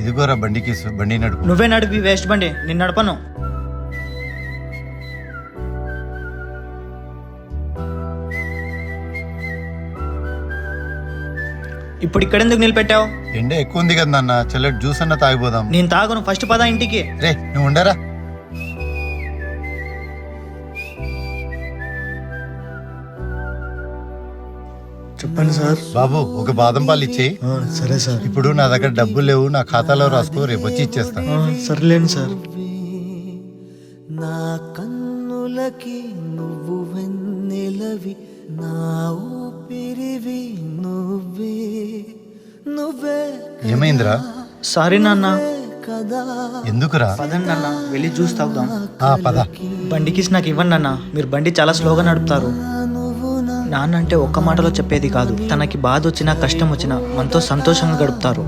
ఇదిగోరా బండికి బండి నడుపు. నువ్వే నడిపి వేస్ట్ బండి, నేను నడపను. ఇప్పుడు ఇక్కడెందుకు నిలబెట్టావు? ఎండ ఎక్కువ ఉంది కదా నాన్న, చల్లటి జ్యూస్ అన్న తాగిపోదాం. నేను తాగను, ఫస్ట్ పద ఇంటికి. రే నువ్వు ఉండరా. చెప్పండి సార్. బాబు ఒక బాదం పాలు ఇచ్చేయి. సరే సార్. ఇప్పుడు నా దగ్గర డబ్బులు లేవు, నా ఖాతాలో రాసుకో, రేపు వచ్చి ఇచ్చేస్తాను. సర్లేండి సార్. నా కన్నులకి నువ్వు వెన్నెలవి, నా ఊపిరివి నువ్వే నువ్వే ఏమైందిరా? సారీ నాన్న. కదా. ఎందుకురా? పదండి నాన్న, వెళ్ళి జ్యూస్ తాగుదాం. పద. బండికి నాకు ఇవ్వండి నాన్న, మీరు బండి చాలా స్లోగా నడుపుతారు. నాన్న అంటే ఒక్క మాటలో చెప్పేది కాదు, తనకి బాధ వచ్చినా కష్టం వచ్చినా మనతో సంతోషంగా గడుపుతారు.